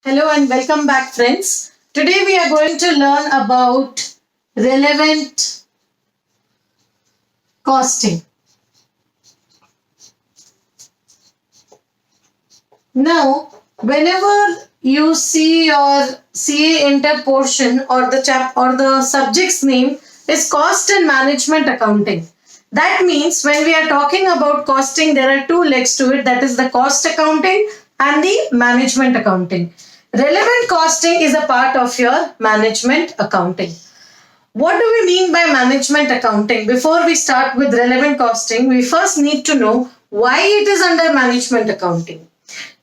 Hello and welcome back, friends. Today we are going to learn about relevant costing. Now, whenever you see your CA inter portion or the subject's name is cost and management accounting. That means when we are talking about costing, there are two legs to it, that is the cost accounting and the management accounting. Relevant costing is a part of your management accounting. What do we mean by management accounting? Before we start with relevant costing, we first need to know why it is under management accounting.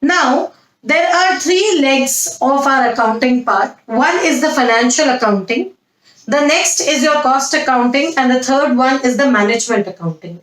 Now, there are three legs of our accounting part. One is the financial accounting, the next is your cost accounting, and the third one is the management accounting.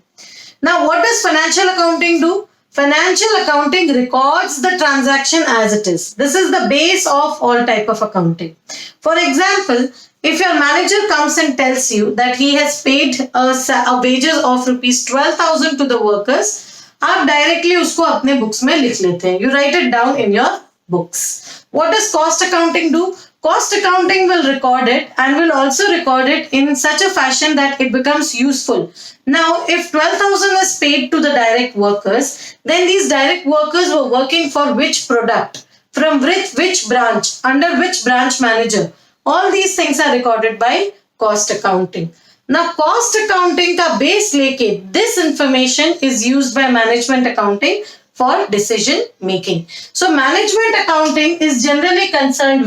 Now, what does financial accounting do? Financial accounting records the transaction as it is. This is the base of all type of accounting. For example, if your manager comes and tells you that he has paid a wages of rupees 12,000 to the workers, आप directly उसको अपने books में लिख लेते हैं. You write it down in your books. What does cost accounting do? Cost accounting will record it and will also record it in such a fashion that it becomes useful. Now, if 12,000 is paid to the direct workers, then these direct workers were working for which product, from which branch, under which branch manager. All these things are recorded by cost accounting. Now, cost accounting का base लेके this information is used by management accounting for decision making. So, management accounting is generally concerned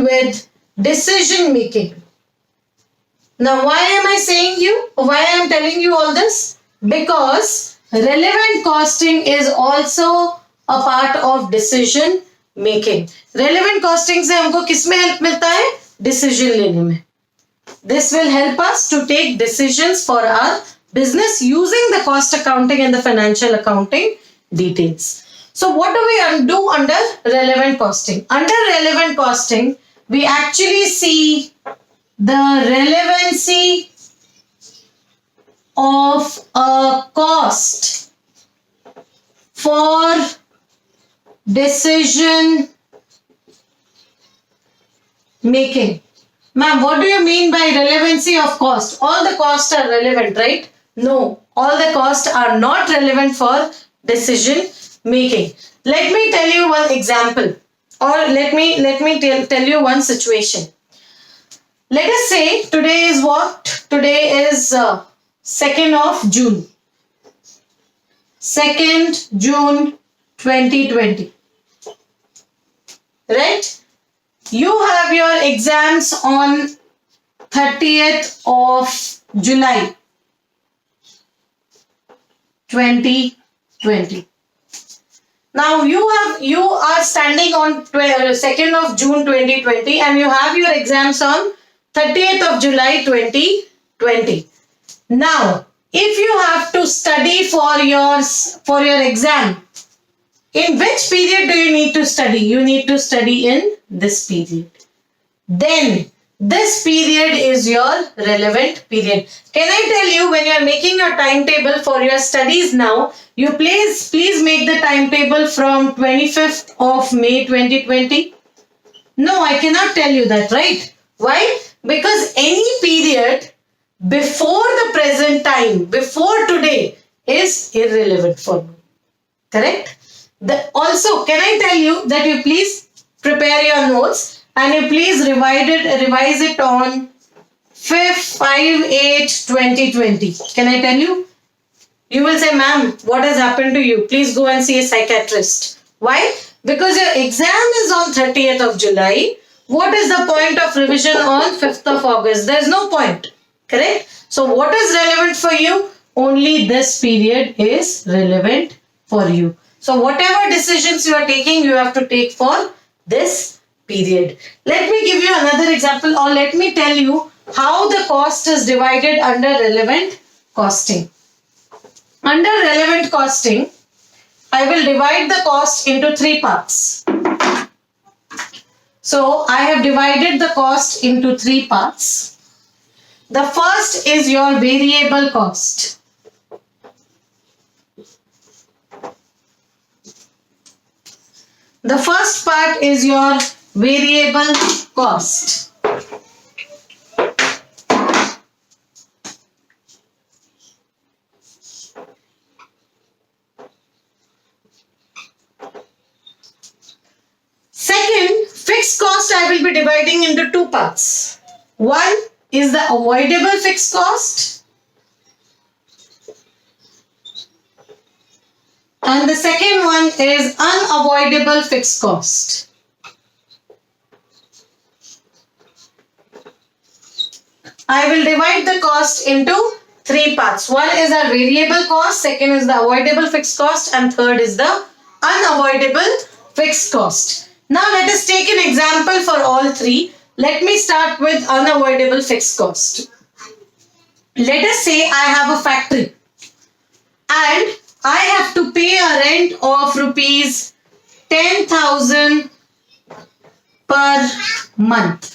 with decision making. Now, why am I saying you? Why I am telling you all this? Because relevant costing is also a part of decision making. Relevant costing से हमको किसमें help मिलता है? Decision लेने में. This will help us to take decisions for our business using the cost accounting and the financial accounting details. So what do we do under relevant costing? Under relevant costing, we actually see the relevancy of a cost for decision making. Ma'am, what do you mean by relevancy of cost? All the costs are relevant, right? No, all the costs are not relevant for decision making. Let me tell you one example, or let me tell you one situation. Let us say today is what? Today is 2nd of June. 2nd June 2020. Right? You have your exams on 30th of July 2020. Now you are standing on 2nd of June 2020 and you have your exams on 30th of July 2020. Now, if you have to study for your exam, in which period do you need to study? You need to study in this period. Then this period is your relevant period. Can I tell you, when you are making your timetable for your studies now, you please make the timetable from 25th of May 2020? No, I cannot tell you that, right? Why? Because any period before the present time, before today, is irrelevant for me. Correct? Also, can I tell you that you please prepare your notes and you please revise it on 5th 5/8/2020. Can I tell you? You will say, ma'am, what has happened to you? Please go and see a psychiatrist. Why? Because your exam is on 30th of July. What is the point of revision on 5th of August? There is no point. Correct? So what is relevant for you? Only this period is relevant for you. So whatever decisions you are taking, you have to take for this period. Let me give you another example, or let me tell you how the cost is divided under relevant costing. Under relevant costing, I will divide the cost into three parts. So I have divided the cost into three parts. The first is your variable cost. The first part is your variable cost. Second, fixed cost I will be dividing into two parts. One is the avoidable fixed cost, and the second one is unavoidable fixed cost. I will divide the cost into three parts. One is our variable cost, second is the avoidable fixed cost, and third is the unavoidable fixed cost. Now let us take an example for all three. Let me start with unavoidable fixed cost. Let us say I have a factory and I have to pay a rent of rupees 10,000 per month.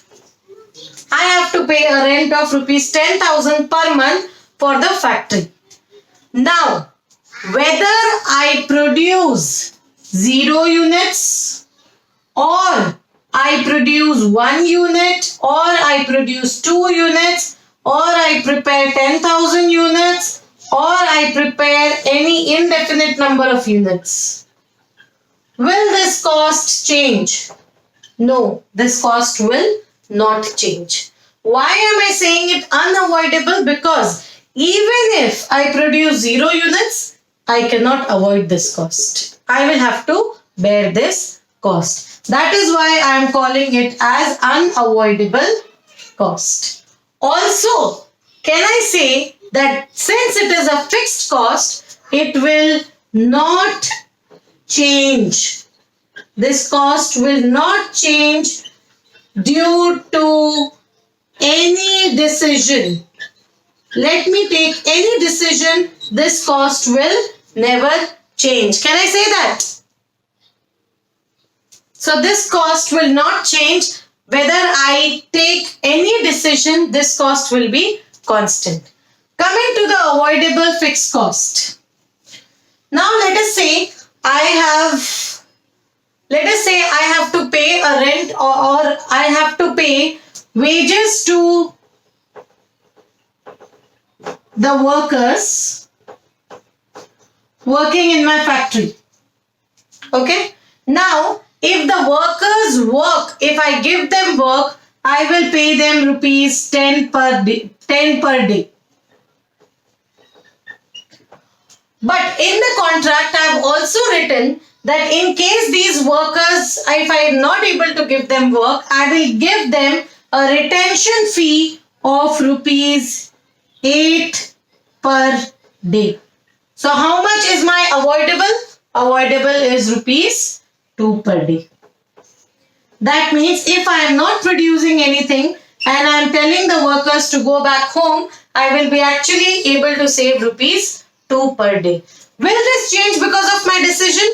I have to pay a rent of rupees 10,000 per month for the factory. Now, whether I produce 0 units or I produce 1 unit or I produce 2 units or I prepare 10,000 units or I prepare any indefinite number of units, will this cost change? No, this cost will not change. Why am I saying it unavoidable? Because even if I produce 0 units, I cannot avoid this cost. I will have to bear this cost. That is why I am calling it as unavoidable cost. Also, can I say that since it is a fixed cost, it will not change. This cost will not change due to any decision. Let me take any decision, this cost will never change. Can I say that? So this cost will not change. Whether I take any decision, this cost will be constant. Coming to the avoidable fixed cost. Now let us say I have to pay a rent or I have to pay wages to the workers working in my factory. Okay. Now, if the workers work, if I give them work, I will pay them rupees 10 per day. But in the contract, I have also written that in case these workers, if I am not able to give them work, I will give them a retention fee of rupees 8 per day. So how much is my avoidable? Avoidable is rupees 2 per day. That means if I am not producing anything and I am telling the workers to go back home, I will be actually able to save rupees 2 per day. Will this change because of my decision?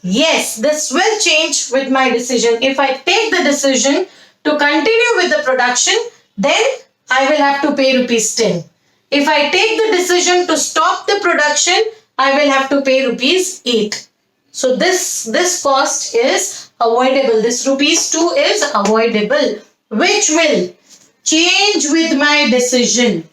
Yes, this will change with my decision. If I take the decision to continue with the production, then I will have to pay rupees 10. If I take the decision to stop the production, I will have to pay rupees 8. So this cost is avoidable. This rupees 2 is avoidable, which will change with my decision.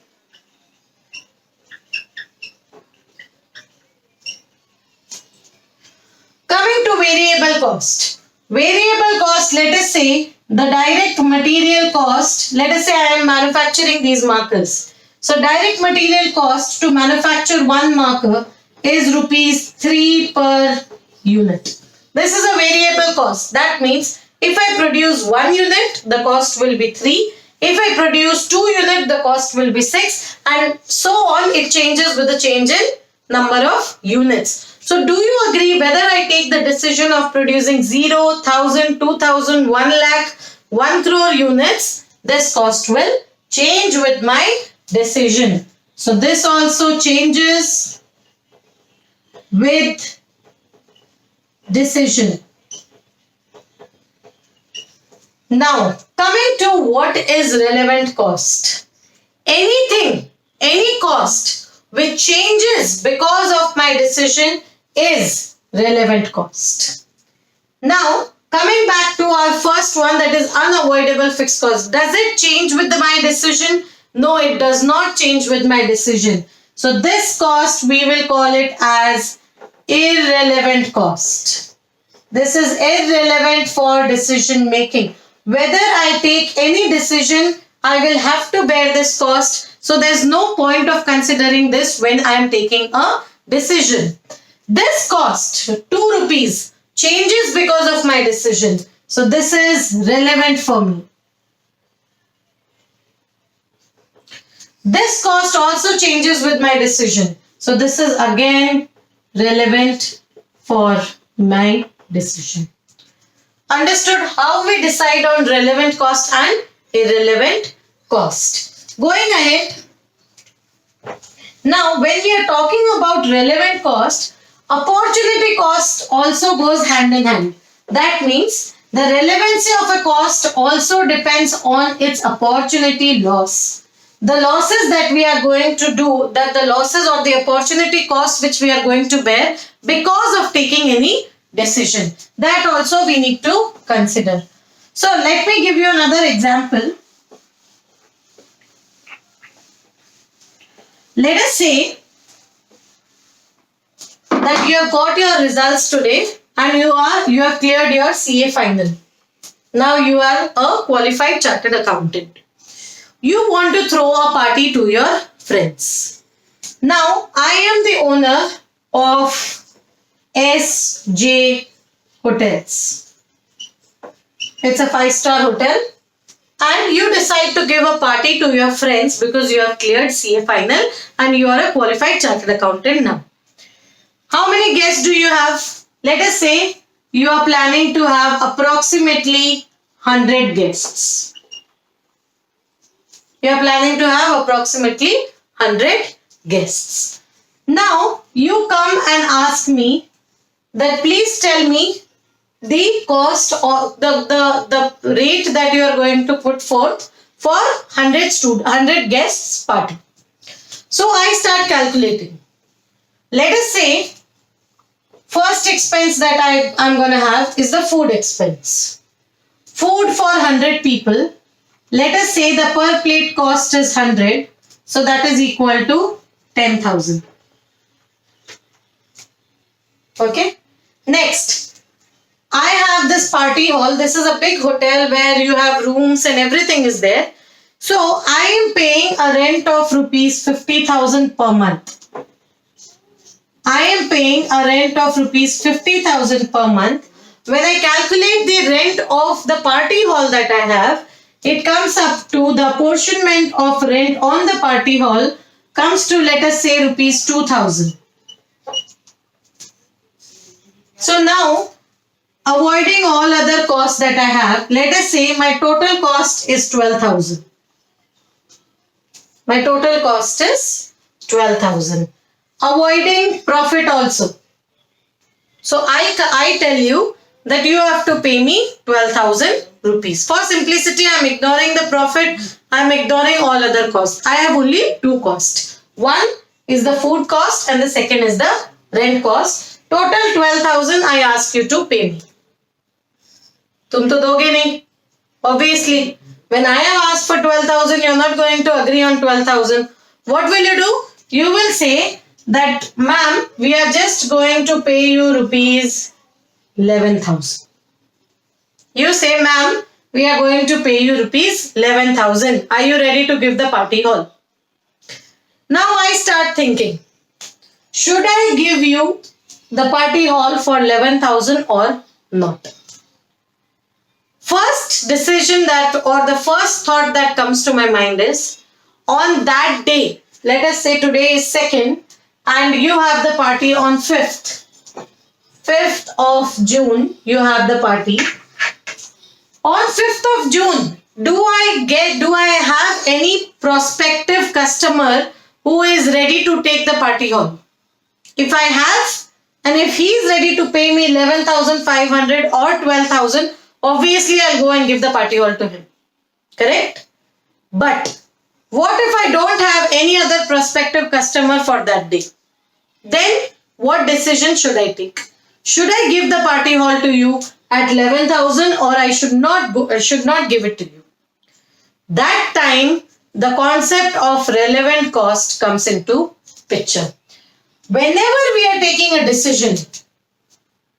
Coming to variable cost. Variable cost, let us say the direct material cost. Let us say I am manufacturing these markers. So direct material cost to manufacture one marker is rupees 3 per unit. This is a variable cost. That means if I produce 1 unit, the cost will be 3. If I produce 2 units, the cost will be 6, and so on. It changes with the change in number of units. So do you agree, whether I take the decision of producing 0, 1000, 2000, 1 lakh, 1 crore units, this cost will change with my decision. So this also changes with decision. Now, coming to what is relevant cost. Anything, any cost which changes because of my decision is relevant cost. Now, coming back to our first one, that is unavoidable fixed cost. Does it change with my decision? No, it does not change with my decision. So this cost, we will call it as irrelevant cost. This is irrelevant for decision making. Whether I take any decision, I will have to bear this cost. So there's no point of considering this when I am taking a decision. This cost, 2 rupees, changes because of my decision. So this is relevant for me. This cost also changes with my decision. So this is again relevant for my decision. Understood how we decide on relevant cost and irrelevant cost. Going ahead. Now, when we are talking about relevant cost, opportunity cost also goes hand in hand. That means the relevancy of a cost also depends on its opportunity loss. The losses that we are going to do, that the losses or the opportunity cost which we are going to bear because of taking any decision. That also we need to consider. So let me give you another example. Let us say that you have got your results today and you have cleared your CA final. Now you are a qualified chartered accountant. You want to throw a party to your friends. Now I am the owner of SJ Hotels. It's a 5-star hotel. And you decide to give a party to your friends because you have cleared CA final and you are a qualified chartered accountant now. How many guests do you have? Let us say you are planning to have approximately 100 guests. You are planning to have approximately 100 guests. Now you come and ask me that please tell me the cost or the rate that you are going to put forth for 100 guests party. So I start calculating. Let us say first expense that I'm going to have is the food expense. Food for 100 people. Let us say the per plate cost is 100. So that is equal to 10,000. Okay. Next. I have this party hall. This is a big hotel where you have rooms and everything is there. So I am paying a rent of rupees 50,000 per month. I am paying a rent of rupees 50,000 per month. When I calculate the rent of the party hall that I have, it comes up to the apportionment of rent on the party hall comes to, let us say, rupees 2,000. So now, avoiding all other costs that I have, let us say my total cost is 12,000. My total cost is 12,000. Avoiding profit also. So I tell you that you have to pay me 12,000 rupees. For simplicity, I am ignoring the profit. I am ignoring all other costs. I have only 2 costs. One is the food cost and the second is the rent cost. Total 12,000 I ask you to pay me. तुम तो दोगे नहीं. Obviously, when I have asked for 12,000, you are not going to agree on 12,000. What will you do? You will say that, ma'am, we are just going to pay you rupees 11,000. You say, ma'am, we are going to pay you rupees 11,000. Are you ready to give the party hall? Now I start thinking, should I give you the party hall for 11,000 or not? First decision that or the first thought that comes to my mind is, on that day, let us say today is 2nd and you have the party on 5th. 5th of June, you have the party. On 5th of June, do I have any prospective customer who is ready to take the party hall? If I have, and if he is ready to pay me 11,500 or 12,000, obviously I'll go and give the party hall to him. Correct? But what if I don't have any other prospective customer for that day? Then what decision should I take? Should I give the party hall to you at 11,000 or I should not give it to you. That time the concept of relevant cost comes into picture. Whenever we are taking a decision,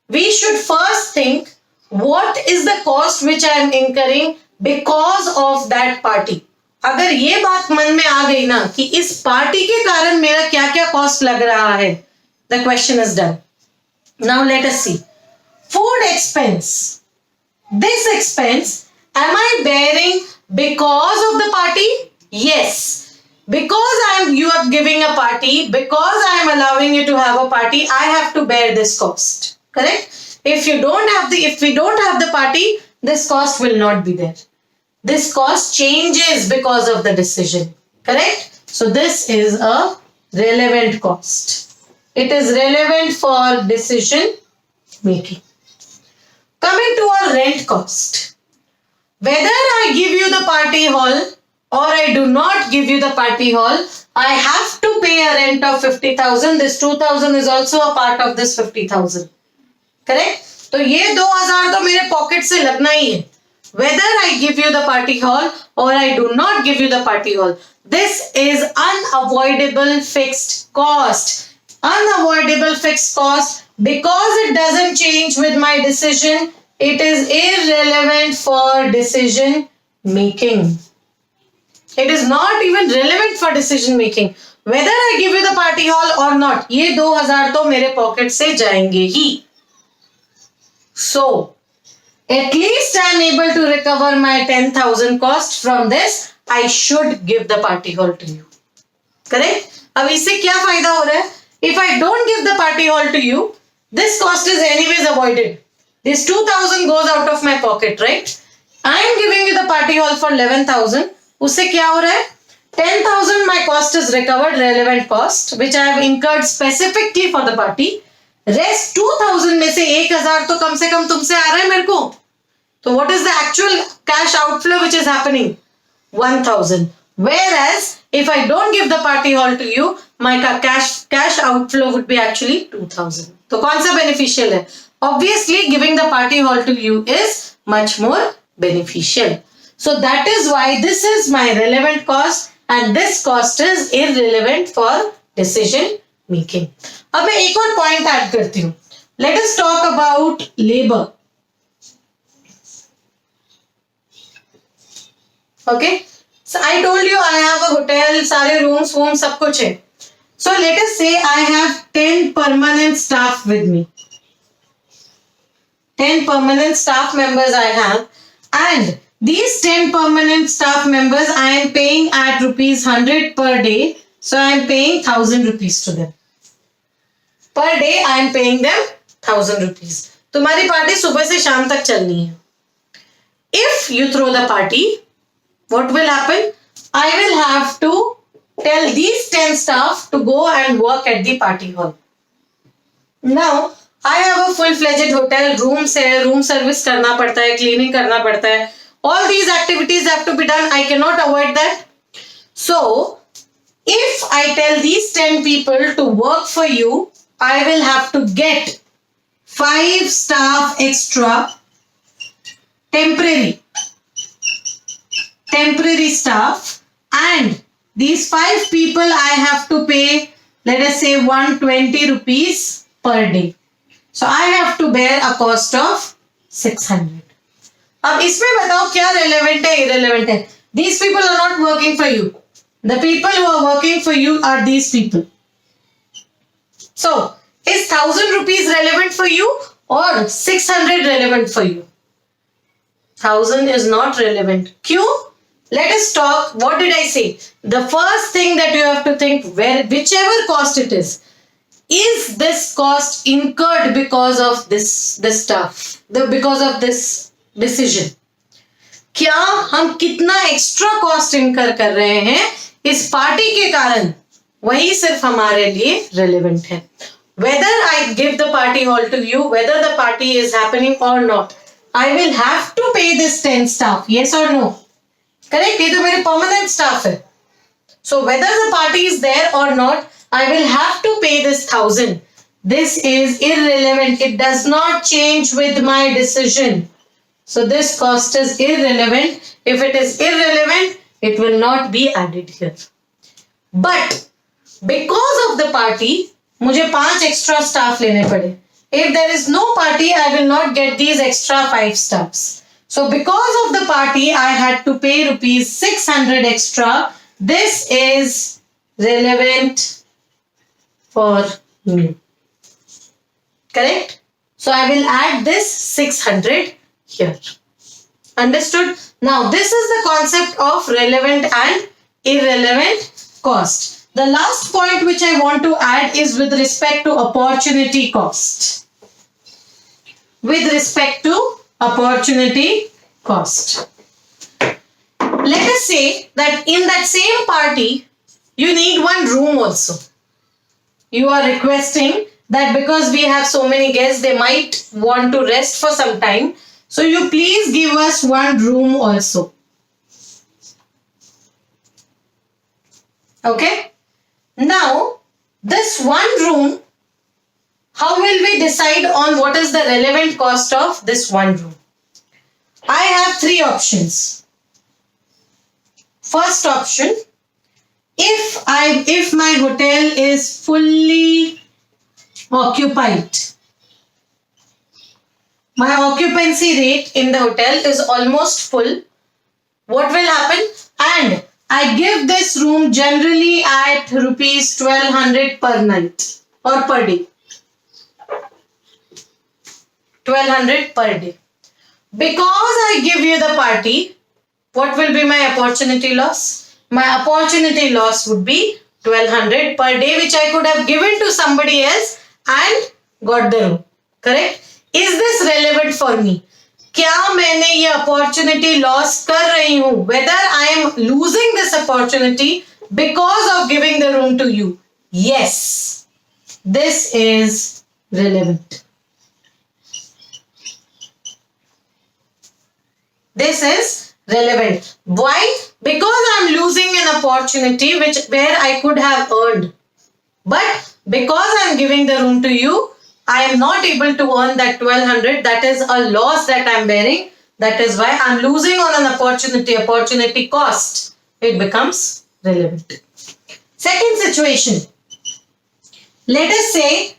we should first think what is the cost which I am incurring because of that party. अगर ये बात मन में आ गई ना कि इस party के कारण मेरा क्या क्या कॉस्ट लग रहा है, the question is done. Now let us see. Food expense. This expense, am I bearing because of the party? Yes. Because you are giving a party, because I am allowing you to have a party, I have to bear this cost. Correct? If we don't have the party, this cost will not be there. This cost changes because of the decision. Correct? So this is a relevant cost. It is relevant for decision making. Coming to our rent cost. Whether I give you the party hall or I do not give you the party hall, I have to pay a rent of 50,000. This 2,000 is also a part of this 50,000. Correct? तो ये 2,000 तो मेरे pocket से लगना ही है. Whether I give you the party hall or I do not give you the party hall, this is unavoidable fixed cost. Unavoidable fixed cost because it doesn't change with my decision. It is irrelevant for decision making. It is not even relevant for decision making. Whether I give you the party hall or not, ये 2,000 तो मेरे pocket से जाएंगे ही. So, at least I am able to recover my 10,000 cost from this. I should give the party hall to you. Correct? अब इससे क्या फायदा हो रहा है? If I don't give the party hall to you, this cost is anyways avoided. This 2,000 goes out of my pocket, right? I am giving you the party hall for 11,000. उससे क्या हो रहा है? 10,000 my cost is recovered, relevant cost, which I have incurred specifically for the party. Rest 2,000 में से 1,000 तो कम से कम तुमसे आ रहा है मेरे को. So what is the actual cash outflow which is happening? 1,000. Whereas if I don't give the party hall to you, my cash outflow would be actually 2,000. तो कौन सा beneficial है? Obviously, giving the party hall to you is much more beneficial. So that is why this is my relevant cost and this cost is irrelevant for decision making. अब मैं एक और point add करती हूँ. Let us talk about labor. Okay. So I told you I have a hotel, सारे rooms सब कुछ है. So let us say I have 10 permanent staff with me. 10 permanent staff members I have, and these 10 permanent staff members I am paying at rupees 100 per day. So I am paying 1,000 rupees to them. Per day I am paying them 1,000 rupees. तुम्हारी party सुबह से शाम तक चलनी है. If you throw the party, what will happen? I will have to tell these 10 staff to go and work at the party hall. Now, I have a full-fledged hotel, rooms है, room service करना पड़ता है, cleaning करना पड़ता है. All these activities have to be done. I cannot avoid that. So, if I tell these 10 people to work for you, I will have to get 5 staff extra, temporary staff, and these 5 people I have to pay, let us say 120 rupees per day. So I have to bear a cost of 600. अब इसमें बताओ क्या relevant है, irrelevant है. These people are not working for you. The people who are working for you are these people. So, is 1,000 rupees relevant for you or 600 relevant for you? 1,000 is not relevant. क्यों? Let us talk. What did I say? The first thing that you have to think, whichever cost it is this cost incurred because of this stuff, because of this decision? क्या हम कितना extra cost incur कर रहे हैं इस party के कारण? वही सिर्फ हमारे लिए रेलेवेंट है. Whether I give the party hall to you, whether the party is happening or not, I will have to pay this 10 staff. Yes or no? Correct? ये तो मेरे permanent staff है. So whether the party is there or not, I will have to pay this 1,000. This is irrelevant. It does not change with my decision. So this cost is irrelevant. If it is irrelevant, it will not be added here. But because of the party, मुझे 5 extra staff लेने पड़े. If there is no party, I will not get these extra 5 staffs. So because of the party, I had to pay rupees 600 extra. This is relevant for me. Correct? So I will add this 600 here. Understood? Now this is the concept of relevant and irrelevant cost. The last point which I want to add is with respect to opportunity cost. With respect to opportunity cost. Let us say that in that same party, you need one room also. You are requesting that because we have so many guests, they might want to rest for some time. So you please give us one room also. Okay. Now, this one room, how will we decide on what is the relevant cost of this one room? I have 3 options. First option, if my hotel is fully occupied, my occupancy rate in the hotel is almost full, what will happen? And I give this room generally at rupees 1200 per night or per day. 1200 per day. Because I give you the party, what will be my opportunity loss? My opportunity loss would be 1200 per day, which I could have given to somebody else and got the room. Correct? Is this relevant for me? क्या मैंने ये opportunity loss कर रही हूँ? Whether I am losing this opportunity because of giving the room to you? Yes. This is relevant. This is relevant. Why? Because I am losing an opportunity where I could have earned. But because I am giving the room to you, I am not able to earn that 1200. That is a loss that I am bearing. That is why I am losing on an opportunity cost. It becomes relevant. Second situation. Let us say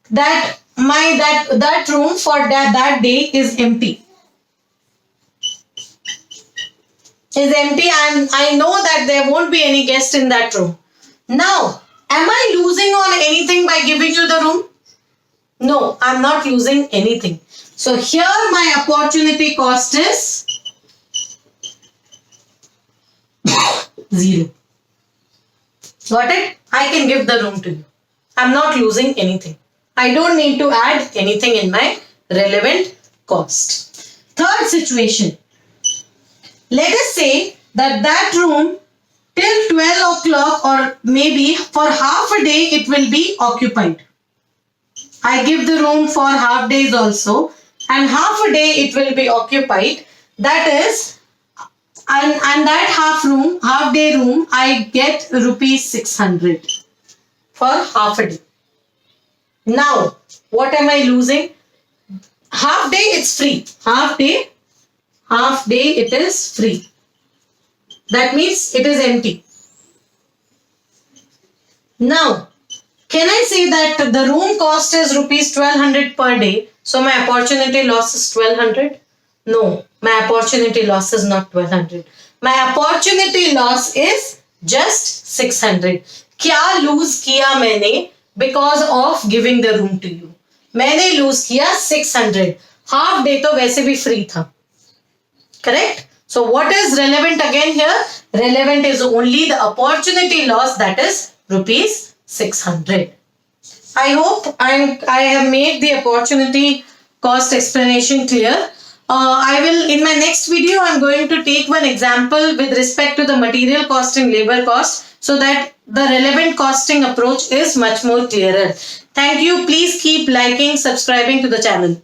that that room for that day is empty. Is empty and I know that there won't be any guest in that room. Now, am I losing on anything by giving you the room? No, I'm not losing anything. So here my opportunity cost is 0. Got it? I can give the room to you. I'm not losing anything. I don't need to add anything in my relevant cost. Third situation. Let us say that room till 12 o'clock or maybe for half a day it will be occupied. I give the room for half days also and half a day it will be occupied. That is, and that half day room I get rupees 600 for half a day. Now, what am I losing? Half day it's free. Half day it is free. That means it is empty. Now, can I say that the room cost is rupees 1200 per day? So my opportunity loss is 1200? No, my opportunity loss is not 1200. My opportunity loss is just 600. क्या lose किया मैंने because of giving the room to you? मैंने lose किया 600. Half day तो वैसे भी free था. Correct? So what is relevant again here? Relevant is only the opportunity loss, that is rupees 600. I hope I have made the opportunity cost explanation clear. I will, in my next video, I am going to take one example with respect to the material cost and labor cost so that the relevant costing approach is much more clearer. Thank you. Please keep liking, subscribing to the channel.